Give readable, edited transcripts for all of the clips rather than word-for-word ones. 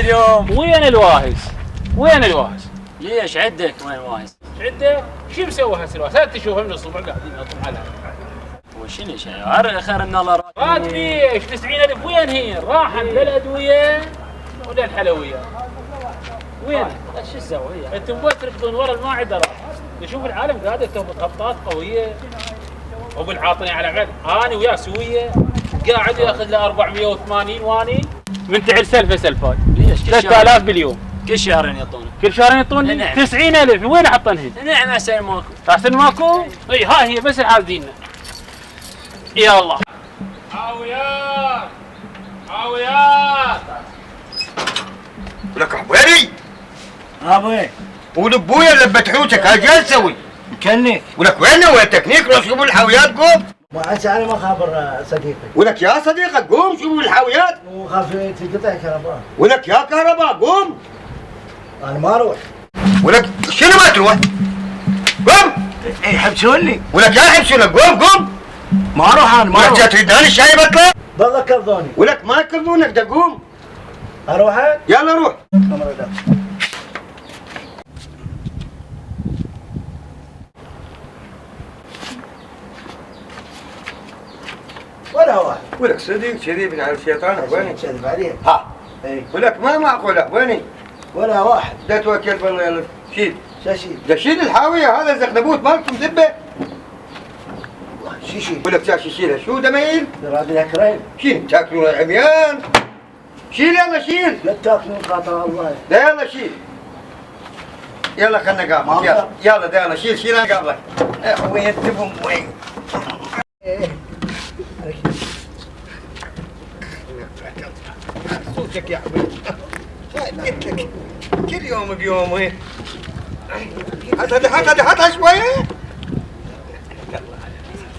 اليوم؟ وين الواهس؟ وين الواهس؟ ليش عدك وين واهس؟ عده؟ شو مسوي هسه الواهس؟ هات تشوفه من الصبح قاعدين ينطون على وشنو شيء؟ خير ان الله راتبي ايش 90,000 وين هي؟ راحت للادويه ولا الحلويات؟ وين؟ شو تسوي؟ انتم بس تركضون ورا الماعده راح. شوف العالم قاعده تهبط هبطات قويه وبالعاطني على عقد انا وياه سويه قاعد ياخذ له 480 واني من تعال سلفه سلفاي. ليش؟ 3000 باليوم كل شهرين يعطونك. كل شهرين يعطوني نعم. 90,000 وين احطنهن؟ نعم احسن ماكو. احسن ماكو؟ اي ها هي بس الحاسديننا. يا الله. حاويات حاويات ولك حبيبي ابوي ولبويا لبت حوتك هاي جاي تسوي؟ مكنك ولك وين وين تكنيك لو شوفوا الحاويات قوم. ما هسه انا ما خابر صديقي ولك يا صديقك قوم شوفوا الحاويات. وخاف تنقطع كهرباء. ولك يا كهرباء قوم. انا ما اروح. ولك شنو ما تروح؟ قوم. يحبسوني. ولك يا حبسونك قوم قوم. ما اروح انا ما ولك اروح. جات تريداني الشاي بطلع؟ بالله كرضوني. ولك ما يكرهونك ده قوم. اروح أنا؟ يلا روح. ولا واحد. ولك صديق كذي من على الشيطان عباني. كذب عليك. ها. اي ولك ما معقول عباني. ولا واحد. ده توكل بالله يلا شيل. شاشي ده شيل الحاوية هذا زغنبوت مالكم دبة. شيشي. ولك جاش يشيلها شو دمايل؟ ترى لها كريم. شيل تاكلون العميان. شيل يلا شيل. لا تاكلون قاطع الله. ده يلا شيل. يلا خلنا قابلك يلا يلا ده يلا شيل شيل انا قابلك. وين تبون وين؟ صوتك يا حبيبي. قلت لك كل يوم بيومه. هاتها شوية.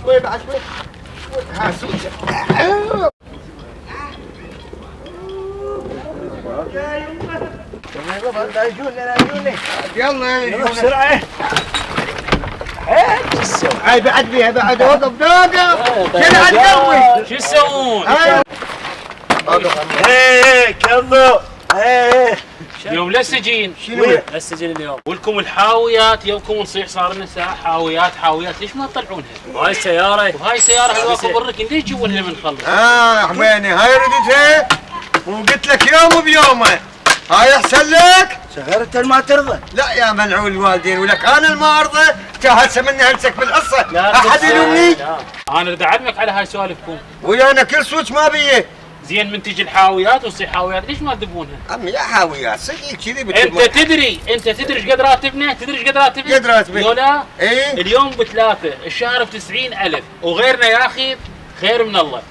شوي بعد شوي. ها صوتك. يلا بسرعة. هاي بعد فيها بعد وقف دوقف. شنو هتسوي؟ شو تسوون؟ ايه كملوا. ايه اليوم للسجين شنو؟ السجن اليوم. ولكم الحاويات يومكم نصيح صار لنا ساعه حاويات حاويات ليش ما تطلعونها؟ وهاي السيارة وهاي السياره هذوك برك ليش تجيبونها من خلص؟ حبيني هاي ردتها وقلت لك يوم بيومه. هاي احسن لك؟ صغيرة ما ترضى. لا يا ملعون الوالدين ولك انا الما ارضى هسه مني هلسك بالقصه. لا احد يلومني؟ انا اريد اعلمك على هاي سوالفكم. ويانا كل سوق ما بيه. زين من تجي الحاويات ونصيح حاويات ليش ما تذبونها؟ عمي يا حاويات صدق كذي انت تدري ايش قد راتبنا؟ تدري ايش قد راتبنا؟ قد راتبك؟ لولا ايه اليوم بثلاثه الشهر ب90,000 وغيرنا ياخذ خير من الله.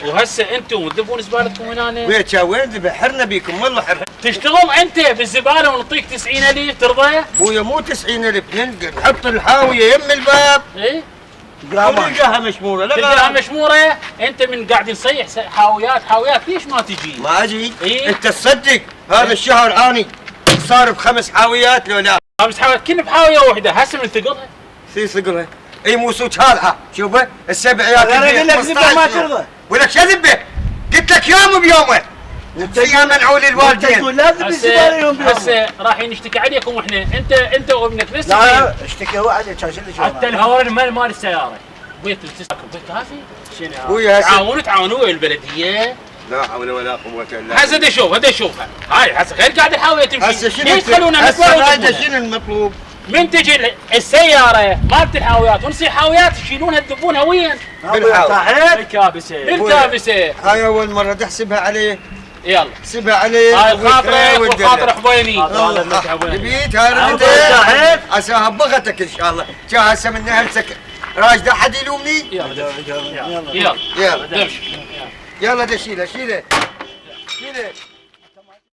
وهسه انتم تذبون زبالتكم هنا. وين ذبح حرنا بيكم والله حر. تشتغل انت بالزباله ونعطيك 90,000 ترضى؟ بويا مو 90,000 نحط الحاويه يم الباب. ايه؟ تلقاها مشموره. لا تلقاها مشموره. انت من قاعد نصيح حاويات ليش ما تجي؟ ما اجي. إيه؟ انت تصدق هذا الشهر اني صار ب5 حاويات لو لا. 5 حاويات كل بحاويه واحده هسه من ثقلها. ثقلها. اي مو سوق هذا شوفه السبعيات. انا اقول لك ذبه ما ترضى. ولك شو ذبه؟ قلت لك يوم بيومه. انت يا منعول الوالدين. تقول لازم الزباله يوم بيوم. هسه رايحين نشتكي عليكم واحنا انت وابنك نفس لا اشتكي واحد كان شو حتى الهون مال السيارة. بيت بيت كافي. شنو؟ ويا تعاونوا ويا البلديه. لا حول ولا قوه الا بالله. هسه هدا شوف هاي هسه غير قاعد الحاويه تمشي. هسه شنو ليش تخلونا هسه شنو المطلوب؟ من تجي السياره مالت الحاويات ونصيح حاويات تشيلونها تذبونها وين؟ الكابسة. بالكابسه. هاي اول مره تحسبها عليه. يلا حسبها عليه. هاي خاطرك وخاطر حبيني. بيت هاي رديت عسى هبغتك ان شاء الله. جا هسه من نهلسك راجد احد يلومني. يلا يلا دشيله شيله.